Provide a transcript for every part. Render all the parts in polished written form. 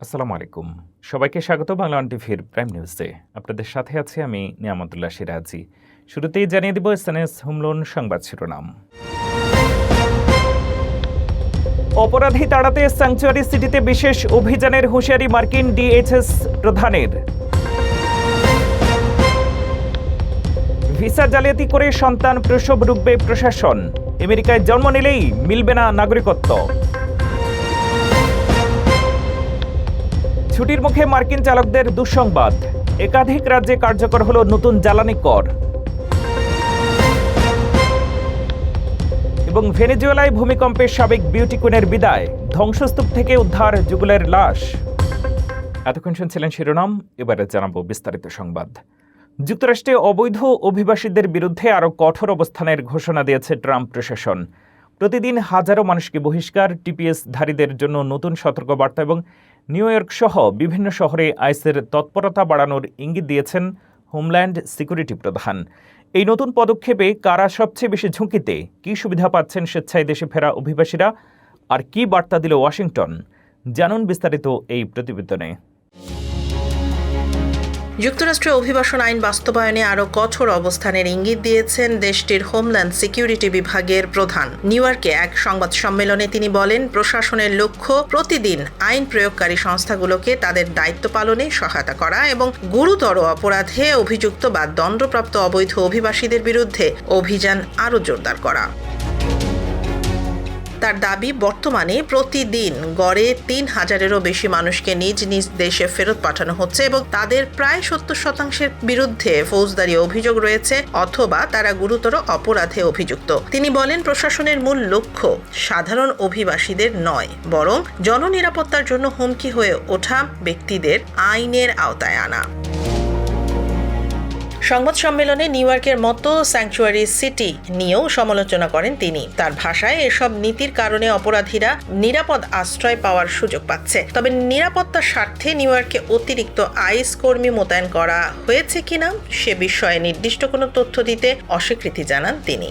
আসসালামু আলাইকুম। সবাইকে স্বাগত বাংলা ওয়ান টিভির প্রাইম নিউজে। আপনাদের সাথে আছি আমি নিয়ামতুল্লাহ সিরাজি। শুরুতেই জানিয়ে দিব এসএনএস হোমলোন সংবাদ শিরোনাম। অপরাধী তাড়াতে স্যাংচুয়ারি সিটিতে বিশেষ অভিযানের হুঁশিয়ারি মার্কিন ডিএইচএস প্রধানের। ভিসা জালিয়াতি করে সন্তান প্রসব রুখবে প্রশাসন। আমেরিকায় জন্ম নিলেই মিলবে না নাগরিকত্ব। ছুটির মুখে মার্কিন চালকদের দুঃসংবাদ, একাধিক রাজ্যে কার্যকর হলো নতুন জ্বালানি কর। এবং ভেনেজুয়েলায় ভূমিকম্পে সাবেক বিউটি কুইনের বিদায়, ধ্বংসস্তূপ থেকে উদ্ধার যুগলের লাশ। এতক্ষণ শুনছিলেন শিরোনাম, এবারে জানাবো বিস্তারিত সংবাদ। যুক্তরাষ্ট্রে অবৈধ অভিবাসীদের বিরুদ্ধে আরও কঠোর অবস্থানের ঘোষণা দিয়েছে ট্রাম্প প্রশাসন। প্রতিদিন হাজারো মানুষকে বহিষ্কার, টিপিএসধারীদের জন্য নতুন সতর্কবার্তা এবং নিউ ইয়র্ক সহ বিভিন্ন শহরে আইসের তৎপরতা বাড়ানোর ইঙ্গিত দিয়েছেন হোমল্যান্ড সিকিউরিটি প্রধান। এই নতুন পদক্ষেপে কারা সবচেয়ে বেশি ঝুঁকিতে, কী সুবিধা পাচ্ছেন স্বেচ্ছায় দেশে ফেরা অভিবাসীরা, আর কী বার্তা দিল ওয়াশিংটন, জানুন বিস্তারিত এই প্রতিবেদনে। যুক্তরাষ্ট্রে অভিবাসন আইন বাস্তবায়নে আরও কঠোর অবস্থানের ইঙ্গিত দিয়েছেন দেশটির হোমল্যান্ড সিকিউরিটি বিভাগের প্রধান। নিউ ইয়র্কে এক সংবাদ সম্মেলনে তিনি বলেন, প্রশাসনের লক্ষ্য প্রতিদিন আইন প্রয়োগকারী সংস্থাগুলোকে তাদের দায়িত্ব পালনে সহায়তা করা এবং গুরুতর অপরাধে অভিযুক্ত বা দণ্ডপ্রাপ্ত অবৈধ অভিবাসীদের বিরুদ্ধে অভিযান আরও জোরদার করা। তার দাবি, বর্তমানে প্রতিদিন গড়ে ৩,০০০-এরও বেশি মানুষকে নিজ নিজ দেশে ফেরত পাঠানো হচ্ছে এবং তাদের প্রায় ৭০% বিরুদ্ধে ফৌজদারি অভিযোগ রয়েছে অথবা তারা গুরুতর অপরাধে অভিযুক্ত। তিনি বলেন, প্রশাসনের মূল লক্ষ্য সাধারণ অভিবাসীদের নয়, বরং জননিরাপত্তার জন্য হুমকি হয়ে ওঠা ব্যক্তিদের আইনের আওতায় আনা। সংবাদ সম্মেলনে নিউ ইয়র্কের মতো স্যাংচুয়ারি সিটি নিয়েও সমালোচনা করেন তিনি। তার ভাষায়, এসব নীতির কারণে অপরাধীরা নিরাপদ আশ্রয় পাওয়ার সুযোগ পাচ্ছে। তবে নিরাপত্তার স্বার্থে নিউ ইয়র্কে অতিরিক্ত আইস কর্মী মোতায়েন করা হয়েছে কিনা সে বিষয়ে নির্দিষ্ট কোনো তথ্য দিতে অস্বীকৃতি জানান তিনি।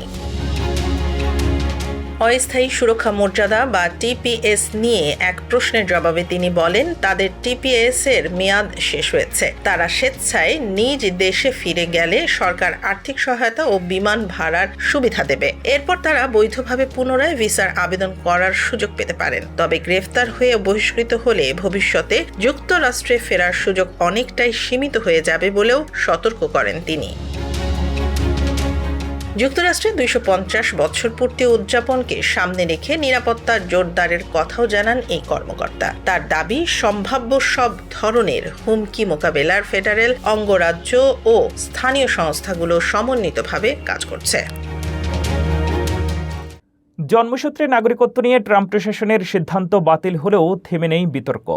অস্থায়ী সুরক্ষা মর্যাদা বা টিপিএস নিয়ে এক প্রশ্নের জবাবে তিনি বলেন, তাদের টিপিএস এর মেয়াদ শেষ হয়েছে। তারা স্বেচ্ছায় নিজ দেশে ফিরে গেলে সরকার আর্থিক সহায়তা ও বিমান ভাড়ার সুবিধা দেবে। এরপর তারা বৈধভাবে পুনরায় ভিসার আবেদন করার সুযোগ পেতে পারেন। তবে গ্রেফতার হয়ে বহিষ্কৃত হলে ভবিষ্যতে যুক্তরাষ্ট্রে ফেরার সুযোগ অনেকটাই সীমিত হয়ে যাবে বলেও সতর্ক করেন তিনি। যুক্তরাষ্ট্রে ২৫০ বছর পূর্তি উদযাপনকে সামনে রেখে নিরাপত্তা জোরদারের কথাও জানান এই কর্মকর্তা। তার দাবি, সম্ভাব্য সব ধরনের হুমকি মোকাবেলার ফেডারেল অঙ্গরাজ্য ও স্থানীয় সংস্থাগুলো সমন্বিতভাবে কাজ করছে। জন্মসূত্রে নাগরিকত্ব নিয়ে ট্রাম্প প্রশাসনের সিদ্ধান্ত বাতিল হলেও থেমে নেই বিতর্ক।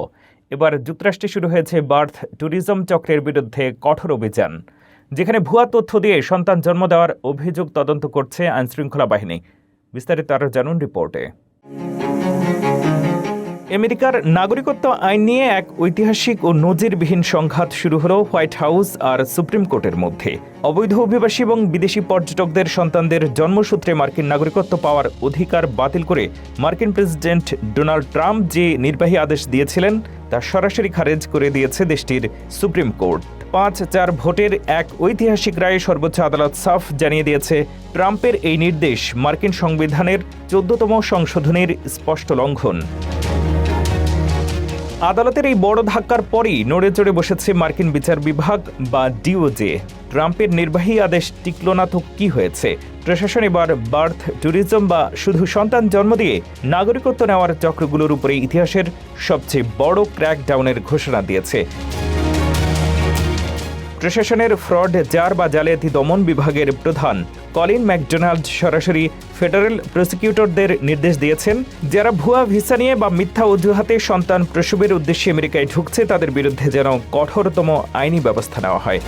এবার যুক্তরাষ্ট্রে শুরু হয়েছে বার্থ ট্যুরিজম চক্রের বিরুদ্ধে কঠোর অভিযান, যেখানে ভুয়া তথ্য দিয়ে সন্তান জন্ম দেওয়ার অভিযোগ তদন্ত করছে আইনশৃঙ্খলা বাহিনী। বিস্তারিত আরও জানুন রিপোর্টে। আমেরিকার নাগরিকত্ব আইন নিয়ে এক ঐতিহাসিক ও নজিরবিহীন সংঘাত শুরু হলো হোয়াইট হাউস আর সুপ্রিম কোর্টের মধ্যে। অবৈধ অভিবাসী এবং বিদেশি পর্যটকদের সন্তানদের জন্মসূত্রে মার্কিন নাগরিকত্ব পাওয়ার অধিকার বাতিল করে মার্কিন প্রেসিডেন্ট ডোনাল্ড ট্রাম্প যে নির্বাহী আদেশ দিয়েছিলেন তা সরাসরি খারেজ করে দিয়েছে দেশটির সুপ্রিম কোর্ট। ৫-৪ ভোটের এক ঐতিহাসিক রায়ে সর্বোচ্চ আদালত সাফ জানিয়ে দিয়েছে, ট্রাম্পের এই নির্দেশ মার্কিন সংবিধানের ১৪তম সংশোধনীর স্পষ্ট লঙ্ঘন। আদালতের এই বড় ধাক্কার পরই নড়ে চড়ে বসেছে মার্কিন বিচার বিভাগ বা ডিওজে। ট্রাম্পের নির্বাহী আদেশ টিকল না তো কি হয়েছে? প্রশাসন এবার বার্থ ট্যুরিজম বা শুধু সন্তান জন্ম দিয়ে নাগরিকত্ব নেওয়ার চক্রগুলোর উপরে ইতিহাসের সবচেয়ে বড় ক্র্যাকডাউনের ঘোষণা দিয়েছে। প্রশাসনের ফ্রড জার বা জালিয়াতি দমন বিভাগের প্রধান কলিন ম্যাকডোনাল্ড সরাসরি ফেডারেল প্রসিকিউটরদের নির্দেশ দিয়েছেন, যারা ভুয়া ভিসা নিয়ে বা মিথ্যা অজুহাতে সন্তান প্রসবের উদ্দেশ্যে আমেরিকায় ঢুকছে তাদের বিরুদ্ধে যেন কঠোরতম আইনি ব্যবস্থা নেওয়া হয়।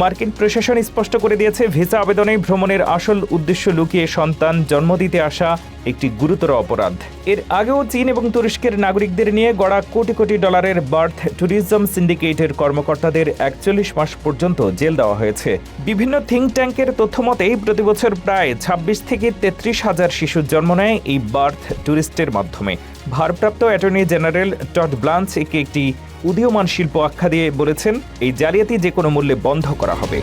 মার্কিন প্রশাসন স্পষ্ট করে দিয়েছে, ভিসা আবেদনে ভ্রমণের আসল উদ্দেশ্য লুকিয়ে সন্তান জন্ম দিতে আসা একটি গুরুতর অপরাধ। এর আগেও চীন এবং তুরস্কের নাগরিকদের নিয়ে গড়া কোটি কোটি ডলারের বার্থ ট্যুরিজম সিন্ডিকেটের কর্মকর্তাদের ৪১ মাস পর্যন্ত জেল দেওয়া হয়েছে। বিভিন্ন থিঙ্ক ট্যাঙ্কের তথ্য মতে প্রতিবছর প্রায় ২৬ থেকে ৩৩ হাজার শিশু জন্ম নেয় এই বার্থ ট্যুরিস্টের মাধ্যমে। ভারপ্রাপ্ত অ্যাটর্নি জেনারেল টড ব্লান্চ একে একটি উদীয়মান শিল্প আখ্যা দিয়ে বলেছেন, এই জালিয়াতি যে কোনো মূল্যে বন্ধ করা হবে।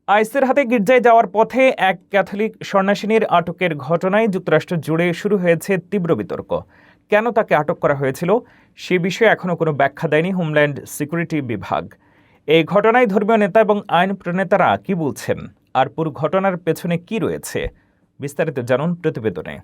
আইসের হাতে গির্জায় যাওয়ার পথে এক ক্যাথলিক সন্ন্যাসিনীর আটকের ঘটনায় যুক্তরাষ্ট্র জুড়ে শুরু হয়েছে তীব্র বিতর্ক। কেন তাকে আটক করা হয়েছিল সে বিষয়ে এখনও কোনো ব্যাখ্যা দেয়নি হোমল্যান্ড সিকিউরিটি বিভাগ। এই ঘটনায় ধর্মীয় নেতা এবং আইন প্রণেতারা কি বলছেন, আর পুরো ঘটনার পেছনে কি রয়েছে, বিস্তারিত জানুন প্রতিবেদনে।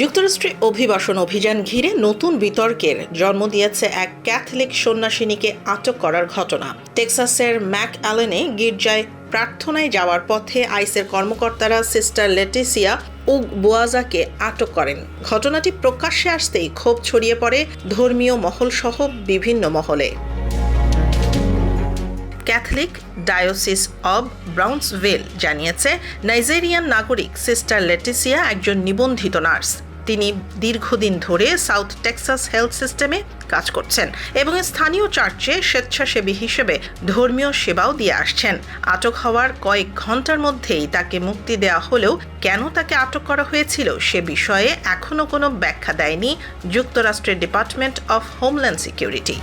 যুক্তরাষ্ট্রে অভিবাসন অভিযান ঘিরে নতুন বিতর্কের জন্ম দিয়েছে এক ক্যাথলিক সন্ন্যাসিনীকে আটক করার ঘটনা। টেক্সাসের ম্যাক অ্যালেনে গির্জায় প্রার্থনায় যাওয়ার পথে আইসের কর্মকর্তারা সিস্টার লেটিসিয়া উগবোয়াজাকে আটক করেন। ঘটনাটি প্রকাশ্যে আসতেই ক্ষোভ ছড়িয়ে পড়ে ধর্মীয় মহলসহ বিভিন্ন মহলে। ক্যাথলিক ডায়োসিস অব ব্রাউন্সভিল জানিয়েছে, নাইজেরিয়ান নাগরিক সিস্টার লেটিসিয়া একজন নিবন্ধিত নার্স। তিনি দীর্ঘদিন ধরে সাউথ টেক্সাস হেলথ সিস্টেমে কাজ করছেন এবং স্থানীয় চার্চে স্বেচ্ছাসেবী হিসেবে ধর্মীয় সেবাও দিয়ে আসছেন। আটক হওয়ার কয়েক ঘন্টার মধ্যেই তাকে মুক্তি দেওয়া হলেও কেন তাকে আটক করা হয়েছিল সে বিষয়ে এখনও কোনো ব্যাখ্যা দেয়নি যুক্তরাষ্ট্রের ডিপার্টমেন্ট অফ হোমল্যান্ড সিকিউরিটি।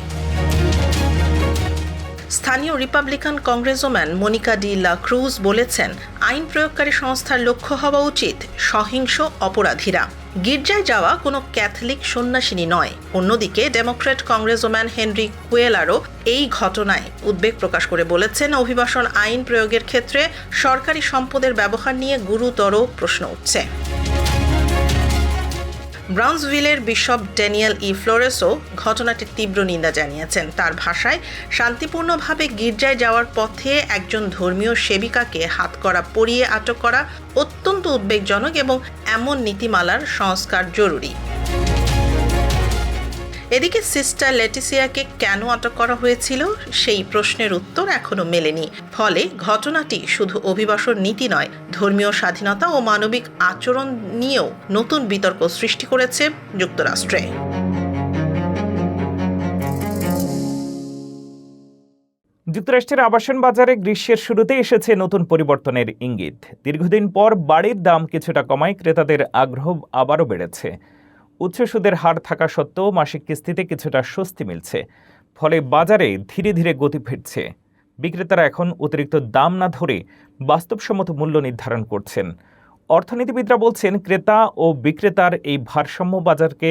স্থানীয় Republican congressman Monika de la cruise বলেছেন, আইন প্রয়োগকারী সংস্থার লক্ষ্য হওয়া উচিত সহিংস অপরাধীরা। গির্জায় যাওয়া কোনো ক্যাথলিক সন্ন্যাসিনী নয়। অন্যদিকে ডেমোক্র্যাট কংগ্রেসম্যান হেনরি কুয়েলারও এই ঘটনায় উদ্বেগ প্রকাশ করে বলেছেন, অভিবাসন আইন প্রয়োগের ক্ষেত্রে সরকারি সম্পদের ব্যবহার নিয়ে গুরুতর প্রশ্ন উঠছে। ব্রাউন্সভিলের বিশপ ড্যানিয়েল ই ফ্লোরেসও ঘটনাটির তীব্র নিন্দা জানিয়েছেন। তার ভাষায়, শান্তিপূর্ণভাবে গির্জায় যাওয়ার পথে একজন ধর্মীয় সেবিকাকে হাতকড়া পরিয়ে আটক করা অত্যন্ত উদ্বেগজনক এবং এমন নীতিমালার সংস্কার জরুরি। এদিকে সিস্টার লেটিসিয়াকে কেন আটক করা হয়েছিল সেই প্রশ্নের উত্তর এখনো মেলেনি। ফলে ঘটনাটি শুধু অভিবাসন নীতি নয়, ধর্মীয় স্বাধীনতা ও মানবিক আচরণ নিয়েও নতুন বিতর্ক সৃষ্টি করেছে যুক্তরাষ্ট্রে। যুক্তরাষ্ট্রের আবাসন বাজারে গ্রীষ্মের শুরুতে এসেছে নতুন পরিবর্তনের ইঙ্গিত। দীর্ঘদিন পর বাড়ির দাম কিছুটা কমায় ক্রেতাদের আগ্রহ আবারও বেড়েছে। উচ্চ সুদের হার থাকা সত্ত্বেও মাসিক কিস্তিতে কিছুটা স্বস্তি মিলছে। ফলে বাজারে ধীরে ধীরে গতি ফিরছে। বিক্রেতারা এখন অতিরিক্ত দাম না ধরে বাস্তবসম্মত মূল্য নির্ধারণ করছেন। অর্থনীতিবিদরা বলছেন, ক্রেতা ও বিক্রেতার এই ভারসাম্য বাজারকে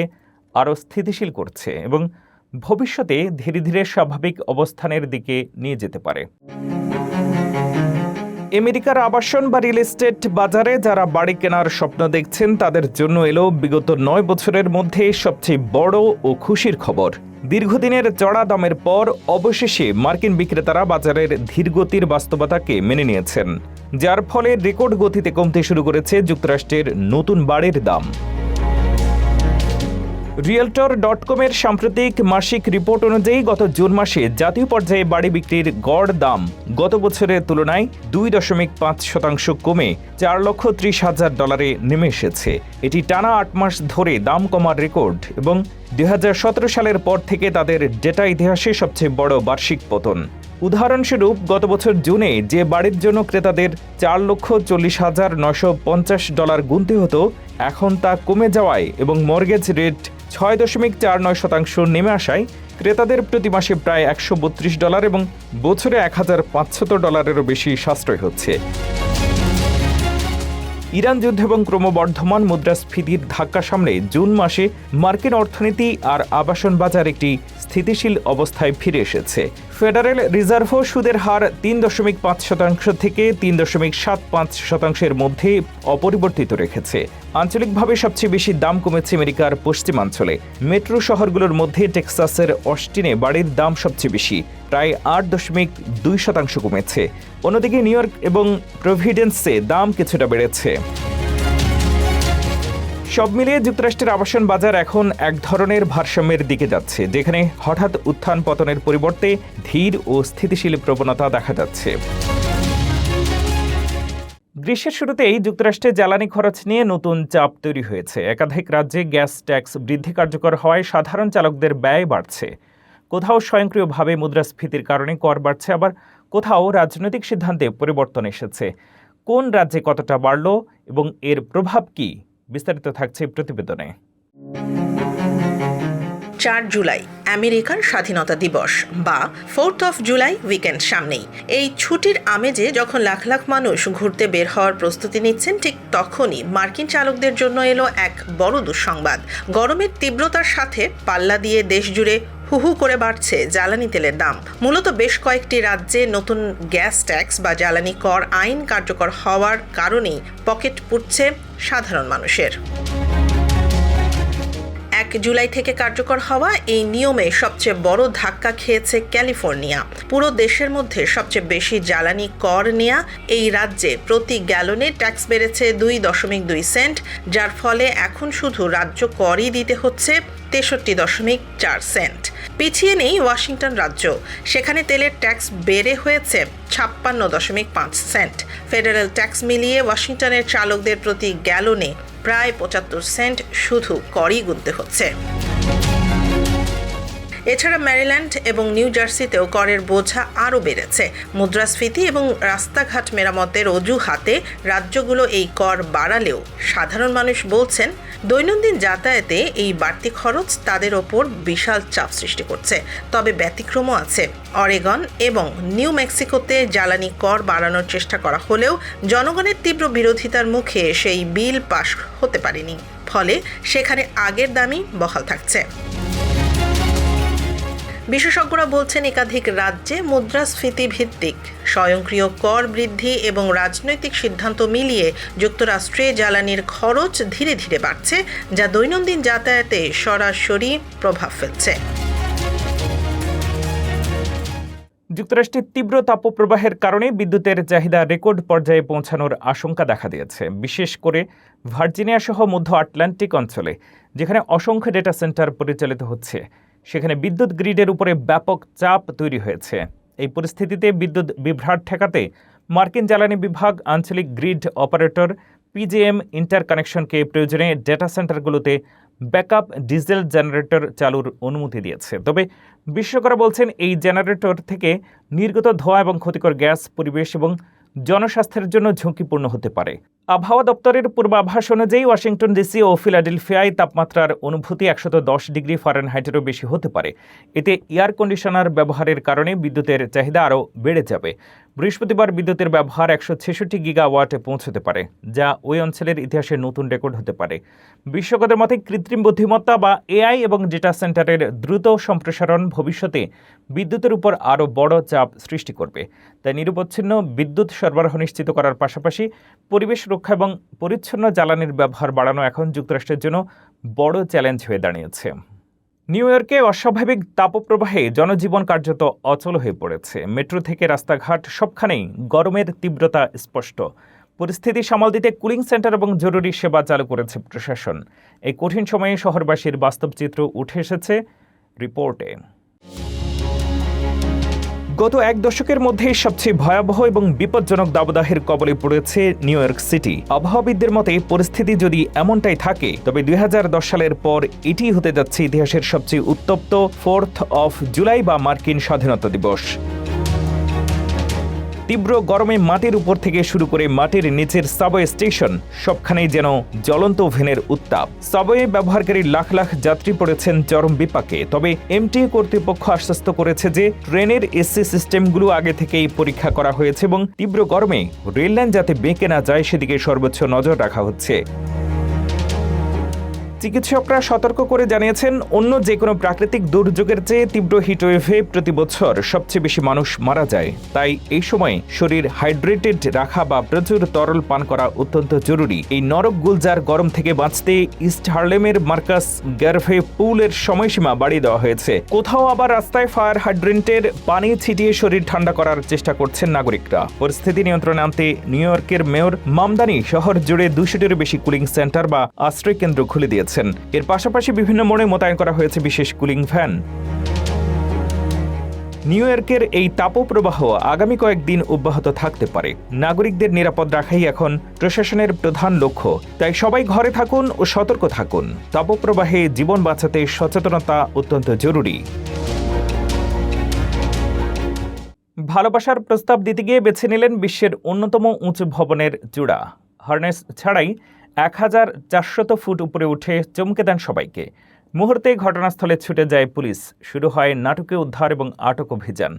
আরও স্থিতিশীল করছে এবং ভবিষ্যতে ধীরে ধীরে স্বাভাবিক অবস্থানের দিকে নিয়ে যেতে পারে। আমেরিকার আবাসন বা রিয়েল এস্টেট বাজারে যারা বাড়ি কেনার স্বপ্ন দেখছেন তাদের জন্য এলো বিগত 9 বছরের মধ্যে সবচেয়ে বড় ও খুশির খবর। দীর্ঘদিনের চড়া দামের পর অবশেষে মার্কিন বিক্রেতারা বাজারের ধীরগতির বাস্তবতাকে মেনে নিয়েছেন, যার ফলে রেকর্ড গতিতে কমতে শুরু করেছে যুক্তরাষ্ট্রের নতুন বাড়ির দাম। রিয়েলটর.com-এর সাম্প্রতিক মাসিক রিপোর্ট অনুযায়ী গত জুন মাসে জাতীয় পর্যায়ে বাড়ি বিক্রির গড় দাম গত বছরের তুলনায় 2.5% কমে $4,30,000 নেমে এসেছে। এটি টানা 8 মাস ধরে দাম কমার রেকর্ড এবং 2017 সালের পর থেকে তাদের ডেটা ইতিহাসে সবচেয়ে বড় বার্ষিক পতন। উদাহরণস্বরূপ, গত বছর জুনে যে বাড়ির জন্য ক্রেতাদের $4,40,950 গুনতে হতো, এখন তা কমে যাওয়ায় এবং মর্গেজ রেট 6.49% নেমে আসায় ক্রেতাদের প্রতি মাসে প্রায় $132 এবং বছরে $1,500 বেশি সাশ্রয় হচ্ছে। ইরান যুদ্ধ এবং ক্রমবর্ধমান মুদ্রাস্ফীতির ধাক্কা সামলে জুন মাসে মার্কিন অর্থনীতি আর আবাসন বাজার একটি স্থিতিশীল অবস্থায় ফিরে এসেছে। ফেডারেল রিজার্ভও সুদের হার 3.5% থেকে 3.75%-এর মধ্যে অপরিবর্তিত রেখেছে। আঞ্চলিকভাবে সবচেয়ে বেশি দাম কমেছে আমেরিকার পশ্চিমাঞ্চলে। মেট্রো শহরগুলোর মধ্যে টেক্সাসের অস্টিনে বাড়ির দাম সবচেয়ে বেশি, প্রায় 8.2% কমেছে। অন্যদিকে নিউ ইয়র্ক এবং প্রভিডেন্সে দাম কিছুটা বেড়েছে। সব মিলিয়ে যুক্তরাষ্ট্রের আবাসন বাজার এখন এক ধরনের ভারসাম্যের দিকে যাচ্ছে, যেখানে হঠাৎ উত্থান পতনের পরিবর্তে ধীর ও স্থিতিশীল প্রবণতা দেখা যাচ্ছে। গ্রীষ্মের শুরুতেই যুক্তরাষ্ট্রে জ্বালানি খরচ নিয়ে নতুন চাপ তৈরি হয়েছে। একাধিক রাজ্যে গ্যাস ট্যাক্স বৃদ্ধি কার্যকর হওয়ায় সাধারণ চালকদের ব্যয় বাড়ছে। কোথাও স্বয়ংক্রিয়ভাবে মুদ্রাস্ফীতির কারণে কর বাড়ছে, আবার কোথাও রাজনৈতিক সিদ্ধান্তে পরিবর্তন এসেছে। কোন রাজ্যে কতটা বাড়ল এবং এর প্রভাব কি, বিস্তারিত থাকছে প্রতিবেদনে। 4 জুলাই আমেরিকার স্বাধীনতা দিবস বা 4th অফ জুলাই উইকেন্ড সামনেই। এই ছুটির আমেজে যখন লাখ লাখ মানুষ ঘুরতে বের হওয়ার প্রস্তুতি নিচ্ছেন, ঠিক তখনই মার্কিন চালকদের জন্য এলো এক বড় দুঃসংবাদ। গরমের তীব্রতার সাথে পাল্লা দিয়ে দেশ জুড়ে হুহু করে বাড়ছে জ্বালানি তেলের দাম। মূলত বেশ কয়েকটি রাজ্যে নতুন গ্যাস ট্যাক্স বা জ্বালানি কর আইন কার্যকর হওয়ার কারণেই পকেট পুড়ছে সাধারণ মানুষের। 1 জুলাই থেকে কার্যকর হওয়া এই নিয়মে সবচেয়ে বড় ধাক্কা খেয়েছে ক্যালিফোর্নিয়া। পুরো দেশের মধ্যে সবচেয়ে বেশি জ্বালানি কর নেয়া এই রাজ্যে প্রতি গ্যালনে ট্যাক্স বেড়েছে 2.2 সেন্ট, যার ফলে এখন শুধু রাজ্য করই দিতে হচ্ছে 63.4 সেন্ট। পিছিয়ে নেই ওয়াশিংটন রাজ্য, সেখানে তেলের ট্যাক্স বেড়ে হয়েছে 56.5 সেন্ট। ফেডারেল ট্যাক্স মিলিয়ে ওয়াশিংটনের চালকদের প্রতি গ্যালনে প্রায় 75 সেন্ট শুধু করই গুনতে হচ্ছে। এছাড়া ম্যারিল্যান্ড এবং নিউ জার্সিতেও করের বোঝা আরও বেড়েছে। মুদ্রাস্ফীতি এবং রাস্তাঘাট মেরামতের অজুহাতে রাজ্যগুলো এই কর বাড়ালেও সাধারণ মানুষ বলছেন দৈনন্দিন যাতায়াতে এই বাড়তি খরচ তাদের ওপর বিশাল চাপ সৃষ্টি করছে। তবে ব্যতিক্রমও আছে। অরেগন এবং নিউ মেক্সিকোতে জ্বালানি কর বাড়ানোর চেষ্টা করা হলেও জনগণের তীব্র বিরোধিতার মুখে সেই বিল পাশ হতে পারেনি, ফলে সেখানে আগের দামই বহাল থাকছে। বিশেষজ্ঞরা বলছেন একাধিক রাজ্যে মুদ্রাস্ফীতি ভিত্তিক স্বয়ংক্রিয় কর বৃদ্ধি এবং রাজনৈতিক সিদ্ধান্ত মিলিয়ে যুক্তরাষ্ট্রে জ্বালানির খরচ ধীরে ধীরে বাড়ছে, যা দৈনন্দিন যাতায়াতে সরাসরি প্রভাব ফেলছে। যুক্তরাষ্ট্রের তীব্র তাপপ্রবাহের কারণে বিদ্যুতের চাহিদা রেকর্ড পর্যায়ে পৌঁছানোর আশঙ্কা দেখা দিয়েছে, বিশেষ করে ভার্জিনিয়া সহ মধ্য আটলান্টিক অঞ্চলে, যেখানে অসংখ্য ডেটা সেন্টার পরিচালিত হচ্ছে। সেখানে বিদ্যুৎ গ্রিডের উপরে ব্যাপক চাপ তৈরি হয়েছে। এই পরিস্থিতিতে বিদ্যুৎ বিভ্রাট ঠেকাতে মার্কিন জ্বালানি বিভাগ আঞ্চলিক গ্রিড অপারেটর পিজেএম ইন্টারকানেকশনকে প্রয়োজনে ডেটা সেন্টারগুলোতে ব্যাকআপ ডিজেল জেনারেটর চালুর অনুমতি দিয়েছে। তবে বিশেষজ্ঞরা বলছেন এই জেনারেটর থেকে নির্গত ধোঁয়া এবং ক্ষতিকর গ্যাস পরিবেশ এবং জনস্বাস্থ্যের জন্য ঝুঁকিপূর্ণ হতে পারে। আবহাওয়া দপ্তরের পূর্বাভাস অনুযায়ী ওয়াশিংটন ডিসি ও ফিলাডেলফিয়ায় তাপমাত্রার অনুভূতি 110 ডিগ্রি ফারেনহাইটেরও বেশি হতে পারে। এতে এয়ার কন্ডিশনার ব্যবহারের কারণে বিদ্যুতের চাহিদা আরও বেড়ে যাবে। বৃহস্পতিবার বিদ্যুতের ব্যবহার 166 গিগাওয়াটে পৌঁছতে পারে, যা ওই অঞ্চলের ইতিহাসে নতুন রেকর্ড হতে পারে। বিশেষজ্ঞদের মতে কৃত্রিম বুদ্ধিমত্তা বা এআই এবং ডেটা সেন্টারের দ্রুত সম্প্রসারণ ভবিষ্যতে বিদ্যুতের উপর আরও বড় চাপ সৃষ্টি করবে। তাই নিরবচ্ছিন্ন বিদ্যুৎ সরবরাহ নিশ্চিত করার পাশাপাশি পরিবেশ রক্ষা এবং পরিচ্ছন্ন জ্বালানির ব্যবহার বাড়ানো এখন যুক্তরাষ্ট্রের জন্য বড় চ্যালেঞ্জ হয়ে দাঁড়িয়েছে। নিউ ইয়র্কে অস্বাভাবিক তাপপ্রবাহে জনজীবন কার্যত অচল হয়ে পড়েছে। মেট্রো থেকে রাস্তাঘাট সবখানেই গরমের তীব্রতা স্পষ্ট। পরিস্থিতি সামাল দিতে কুলিং সেন্টার এবং জরুরি সেবা চালু করেছে প্রশাসন। এই কঠিন সময়ে শহরবাসীর বাস্তব চিত্র উঠে এসেছে রিপোর্টে। গত এক দশকের মধ্যে সবচেয়ে ভয়াবহ এবং বিপজ্জনক দাবদাহের কবলে পড়েছে নিউ ইয়র্ক সিটি। আবহাওয়াবিদদের মতে পরিস্থিতি যদি এমনটাই থাকে, তবে 2010 সালের পর এটি হতে যাচ্ছে ইতিহাসের সবচেয়ে উত্তপ্ত 4th অফ জুলাই বা মার্কিন স্বাধীনতা দিবস। তীব্র গরমে মাটির উপর থেকে শুরু করে মাটির নিচের সাবওয়ে স্টেশন সবখানেই যেন জ্বলন্ত ওভেনের উত্তাপ। সাবওয়ে ব্যবহারকারী লাখ লাখ যাত্রী পড়েছেন চরম বিপাকে। তবে এমটিএ কর্তৃপক্ষ আশ্বস্ত করেছে যে ট্রেনের এসি সিস্টেমগুলো আগে থেকেই পরীক্ষা করা হয়েছে এবং তীব্র গরমে রেললাইন যাতে বেঁকে না যায় সেদিকে সর্বোচ্চ নজর রাখা হচ্ছে। চিকিৎসকরা সতর্ক করে জানিয়েছেন, অন্য যে কোনো প্রাকৃতিক দুর্যোগের চেয়ে তীব্র হিটওয়েভে প্রতি বছর সবচেয়ে বেশি মানুষ মারা যায়। তাই এই সময় শরীর হাইড্রেটেড রাখা বা প্রচুর তরল পান করা অত্যন্ত জরুরি। এই নরক গুলজার গরম থেকে বাঁচতে ইস্ট হার্লেমের মার্কাস গ্যারভে পুলের সময়সীমা বাড়িয়ে দেওয়া হয়েছে। কোথাও আবার রাস্তায় ফায়ার হাইড্রেন্টের পানি ছিটিয়ে শরীর ঠান্ডা করার চেষ্টা করছেন নাগরিকরা। পরিস্থিতি নিয়ন্ত্রণে আনতে নিউ ইয়র্কের মেয়র মামদানি শহর জুড়ে 200-টিরও বেশি কুলিং সেন্টার বা আশ্রয় কেন্দ্র খুলে দিয়েছে। এর পাশাপাশি বিভিন্ন মোড়ে মোতায়েন করা হয়েছে বিশেষ কুলিং ফ্যান। নিউ ইয়র্কের এই তাপপ্রবাহ আগামী কয়েকদিন অব্যাহত থাকতে পারে। নাগরিকদের নিরাপদ রাখাই এখন প্রশাসনের প্রধান লক্ষ্য। তাই সবাই ঘরে থাকুন ও সতর্ক থাকুন। তাপপ্রবাহে জীবন বাঁচাতে সচেতনতা অত্যন্ত জরুরি। ভালোবাসার প্রস্তাব দিতে গিয়ে বেছে নিলেন বিশ্বের অন্যতম উঁচু ভবনের চূড়া। হার্নেস ছাড়াই 1400 ফুট উপরে উঠে চমকে দেন সবাইকে। মুহূর্তে ঘটনাস্থলে ছুটে যায় পুলিশ। শুরু হয় নাটকীয় উদ্ধার এবং আটক অভিযান।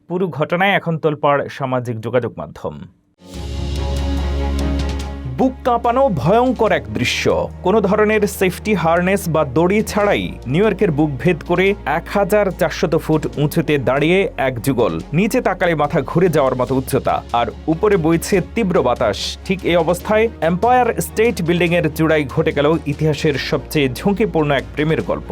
পুরো ঘটনায় এখন তোলপাড় সামাজিক যোগাযোগ মাধ্যম। বুক কাঁপানো ভয়ঙ্কর এক দৃশ্য। কোনো ধরনের সেফটি হারনেস বা দড়ি ছাড়াই নিউ ইয়র্কের বুক ভেদ করে 1400 ফুট উঁচুতে দাঁড়িয়ে এক যুগল। নিচে তাকালে মাথা ঘুরে যাওয়ার মতো উচ্চতা, আর উপরে বইছে তীব্র বাতাস। ঠিক এই অবস্থায় এম্পায়ার স্টেট বিল্ডিং এর চূড়ায় ঘটে গেল ইতিহাসের সবচেয়ে ঝুঁকিপূর্ণ এক প্রেমের গল্প।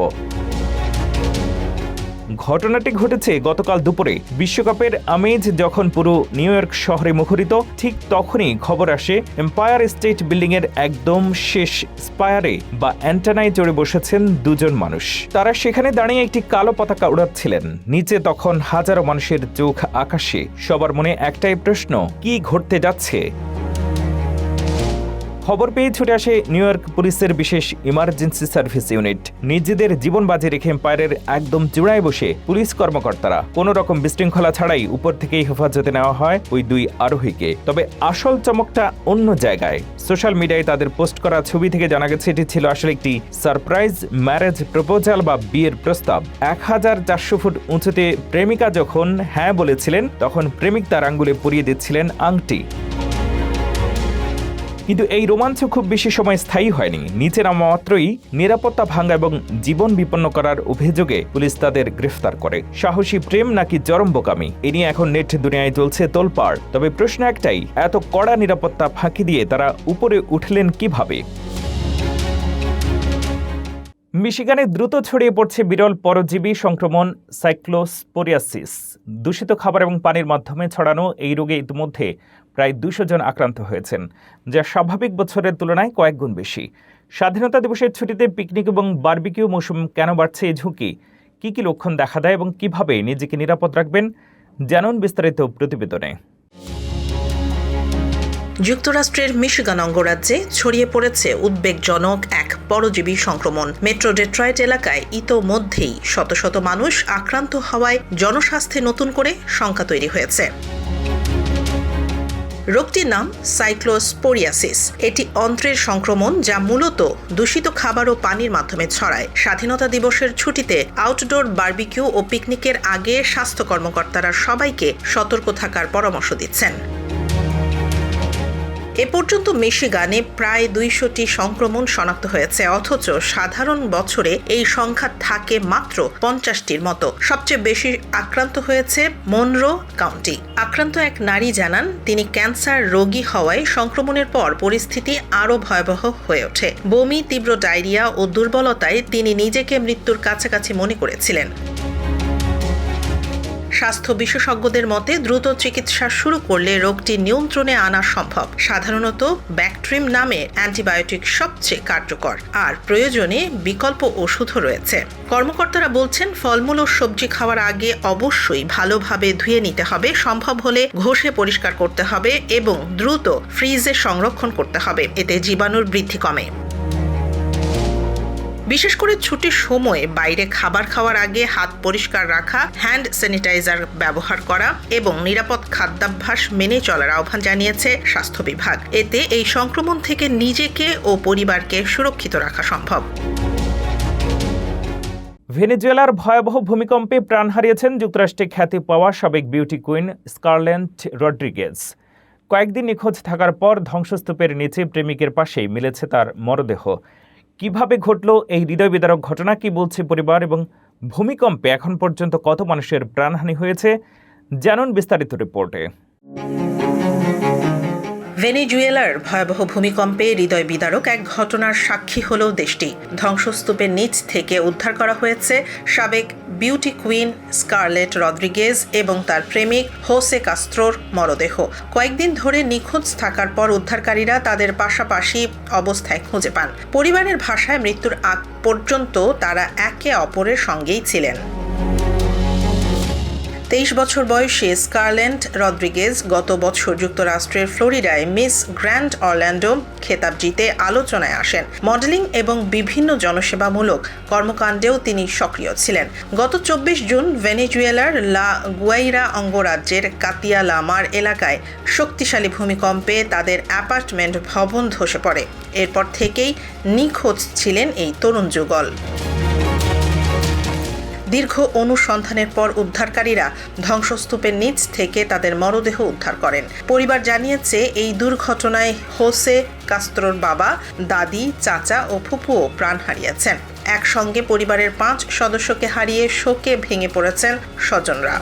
ঘটনাটি ঘটেছে গতকাল দুপুরে। বিশ্বকাপের আমেজ যখন পুরো নিউ ইয়র্ক শহরে মুখরিত, ঠিক তখনই খবর আসে এম্পায়ার স্টেট বিল্ডিং এর একদম শেষ স্পায়ারে বা অ্যান্টেনায় চড়ে বসেছেন দুজন মানুষ। তারা সেখানে দাঁড়িয়ে একটি কালো পতাকা উড়াচ্ছিলেন। নিচে তখন হাজারো মানুষের চোখ আকাশে। সবার মনে একটাই প্রশ্ন, কি ঘটতে যাচ্ছে? খবর পেয়ে ছুটে আসে নিউ ইয়র্ক পুলিশের বিশেষ ইমার্জেন্সি সার্ভিস ইউনিট। নিজেদের জীবন বাজি রেখে এম্পায়ারের একদম চূড়ায় বসে পুলিশ কর্মকর্তারা কোনো রকম বিশৃঙ্খলা ছাড়াই উপর থেকেই হেফাজতে নেওয়া হয় ওই দুই আরোহীকে। তবে আসল চমকটা অন্য জায়গায়। সোশ্যাল মিডিয়ায় তাদের পোস্ট করা ছবি থেকে জানা গেছে এটি ছিল আসলে একটি সারপ্রাইজ ম্যারেজ প্রপোজাল বা বিয়ের প্রস্তাব। 1400 ফুট উঁচুতে প্রেমিকা যখন হ্যাঁ বলেছিলেন, তখন প্রেমিক তার আঙ্গুলে পরিয়ে দিচ্ছিলেন আংটি। কিন্তু এই রোমাঞ্চ খুব বেশি সময় স্থায়ী হয়নি। নিচে নামা মাত্রই নিরাপত্তা ভাঙা এবং জীবন বিপন্ন করার অভিযোগে পুলিশ তাদের গ্রেফতার করে। সাহসী প্রেম নাকি চরম বোকামি, এ নিয়ে এখন নেট দুনিয়ায় চলছে তোলপাড়। তবে প্রশ্ন একটাই, এত কড়া নিরাপত্তা ফাঁকি দিয়ে তারা উপরে উঠলেন কিভাবে? মিশিগানে দ্রুত ছড়িয়ে পড়ছে বিরল পরজীবী সংক্রমণ সাইক্লোস্পোরিয়াসিস। দূষিত খাবার এবং পানির মাধ্যমে ছড়ানো এই রোগে ইতিমধ্যে প্রায় 200 জন আক্রান্ত হয়েছেন, যা স্বাভাবিক বছরের তুলনায় কয়েক গুণ বেশি। স্বাধীনতা দিবসের ছুটিতে পিকনিক এবং বারবিকিউ মৌসুম কেন বাড়ছে এই ঝুঁকি? কী কী লক্ষণ দেখা দেয় এবং কিভাবে নিজেকে নিরাপদ রাখবেন, জানুন বিস্তারিত প্রতিবেদনে। যুক্তরাষ্ট্রের মিশিগান অঙ্গরাজ্যে ছড়িয়ে পড়েছে উদ্বেগজনক এক পরজীবী সংক্রমণ। মেট্রো ডেট্রয়েট এলাকায় ইতোমধ্যেই শত শত মানুষ আক্রান্ত হওয়ায় জনস্বাস্থ্যে নতুন করে শঙ্কা তৈরি হয়েছে। রোগটির নাম সাইক্লোস্পোরিয়াসিস। এটি অন্ত্রের সংক্রমণ যা মূলত দূষিত খাবার ও পানির মাধ্যমে ছড়ায়। স্বাধীনতা দিবসের ছুটিতে আউটডোর বারবিকিউ ও পিকনিকের আগে স্বাস্থ্য কর্মকর্তারা সবাইকে সতর্ক থাকার পরামর্শ দিচ্ছেন। এ পর্যন্ত মিশিগানে প্রায় 200টি সংক্রমণ শনাক্ত হয়েছে, অথচ সাধারণ বছরে এই সংখ্যা থাকে মাত্র 50টির মতো। সবচেয়ে বেশি আক্রান্ত হয়েছে মনরো কাউন্টি। আক্রান্ত এক নারী জানান, তিনি ক্যান্সার রোগী হওয়ায় সংক্রমণের পর পরিস্থিতি আরও ভয়াবহ হয়ে ওঠে। বমি, তীব্র ডায়রিয়া ও দুর্বলতায় তিনি নিজেকে মৃত্যুর কাছাকাছি মনে করেছিলেন। স্বাস্থ্য বিশেষজ্ঞদের মতে দ্রুত চিকিৎসা শুরু করলে রোগটি নিয়ন্ত্রণে আনা সম্ভব। সাধারণত ব্যাকট্রিম নামে অ্যান্টিবায়োটিক সবচেয়ে কার্যকর, আর প্রয়োজনে বিকল্প ওষুধও রয়েছে। কর্মকর্তারা বলছেন, ফলমূল ও সবজি খাওয়ার আগে অবশ্যই ভালোভাবে ধুয়ে নিতে হবে, সম্ভব হলে ঘষে পরিষ্কার করতে হবে এবং দ্রুত ফ্রিজে সংরক্ষণ করতে হবে। এতে জীবাণুর বৃদ্ধি কমে। বিশেষ করে ছুটির সময় বাইরে খাবার খাওয়ার আগে হাত পরিষ্কার রাখা, হ্যান্ড স্যানিটাইজার ব্যবহার করা এবং নিরাপদ খাদ্যাভ্যাস মেনে চলার আহ্বান জানিয়েছে স্বাস্থ্য বিভাগ। এতে এই সংক্রমণ থেকে নিজেকে ও পরিবারকে সুরক্ষিত রাখা সম্ভব। ভেনেজুয়েলার ভয়াবহ ভূমিকম্পে প্রাণ হারিয়েছেন যুক্তরাষ্ট্রে খ্যাতি পাওয়া সাবেক বিউটি কুইন স্কারলেট রড্রিগেজ। কয়েকদিন নিখোঁজ থাকার পর ধ্বংসস্তূপের নিচে প্রেমিকের পাশেই মিলেছে তার মরদেহ। কিভাবে ঘটল এই হৃদয় বিদারক ঘটনা, কি বলছে পরিবার, এবং ভূমিকম্পে এখন পর্যন্ত কত মানুষের প্রাণহানি হয়েছে, জানুন বিস্তারিত রিপোর্টে। ভেনেজুয়েলার ভয়াবহ ভূমিকম্পে হৃদয় বিদারক এক ঘটনার সাক্ষী হল দেশটি। ধ্বংসস্তূপের নিচ থেকে উদ্ধার করা হয়েছে সাবেক বিউটি কুইন স্কারলেট রড্রিগেজ এবং তার প্রেমিক হোসে কাস্ত্রোর মরদেহ। কয়েকদিন ধরে নিখোঁজ থাকার পর উদ্ধারকারীরা তাদের পাশাপাশি অবস্থায় খুঁজে পান। পরিবারের ভাষায় মৃত্যুর আগ পর্যন্ত তারা একে অপরের সঙ্গেই ছিলেন। 23 বছর বয়সী স্কারলেট রদ্রিগেজ গত বছর যুক্তরাষ্ট্রের ফ্লোরিডায় মিস গ্র্যান্ড অরল্যান্ডো খেতাব জিতে আলোচনায় আসেন। মডেলিং এবং বিভিন্ন জনসেবামূলক কর্মকাণ্ডেও তিনি সক্রিয় ছিলেন। গত 24 জুন ভেনেজুয়েলার লা গুয়াইরা অঙ্গরাজ্যের কাতিয়া লামার এলাকায় শক্তিশালী ভূমিকম্পে তাদের অ্যাপার্টমেন্ট ভবন ধসে পড়ে। এরপর থেকেই নিখোঁজ ছিলেন এই তরুণ যুগল। দীর্ঘ অনুসন্ধানের পর উদ্ধারকারীরা ধ্বংসস্তূপের নিচ থেকে তাদের মরদেহ উদ্ধার করেন। পরিবার জানিয়েছে এই দুর্ঘটনায় হোসে কাস্ত্রোর বাবা, দাদি, চাচা ও ফুপুও প্রাণ হারিয়েছেন। একসঙ্গে পরিবারের 5 সদস্যকে হারিয়ে শোকে ভেঙে পড়েছেন স্বজনরা।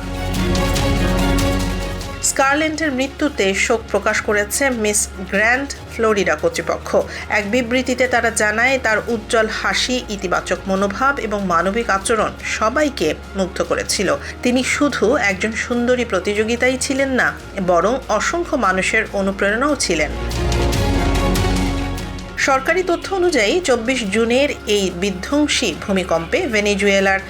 স্কারলেটের মৃত্যুতে শোক প্রকাশ করেছে মিস গ্র্যান্ড ফ্লোরিডা কর্তৃপক্ষ। এক বিবৃতিতে তারা জানায়, তার উজ্জ্বল হাসি, ইতিবাচক মনোভাব এবং মানবিক আচরণ সবাইকে মুগ্ধ করেছিল। তিনি শুধু একজন সুন্দরী প্রতিযোগিতাই ছিলেন না, বরং অসংখ্য মানুষের অনুপ্রেরণাও ছিলেন। সরকারি তথ্য অনুযায়ী 24 জুনের এই বিধ্বংসী ভূমিকম্পে ভেনেজুয়েলার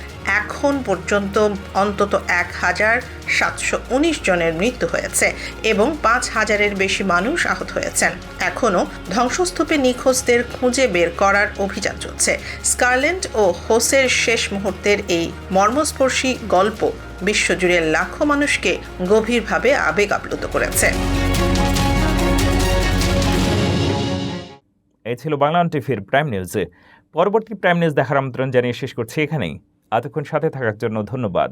এখন পর্যন্ত অন্তত 1719 জনের মৃত্যু হয়েছে এবং 5000-এর বেশি মানুষ আহত হয়েছেন। এখনও ধ্বংসস্তূপে নিখোঁজদের খুঁজে বের করার অভিযান চলছে। স্কারলেট ও হোসের শেষ মুহূর্তের এই মর্মস্পর্শী গল্প বিশ্বজুড়ে লাখো মানুষকে গভীরভাবে আবেগ আপ্লুত করেছে। এই ছিল বাংলাদেশ টিভির প্রাইম নিউজে। পরবর্তী প্রাইম নিউজ দেখার আমন্ত্রণ জানিয়ে শেষ করছি এখানেই। এতক্ষণ সাথে থাকার জন্য ধন্যবাদ।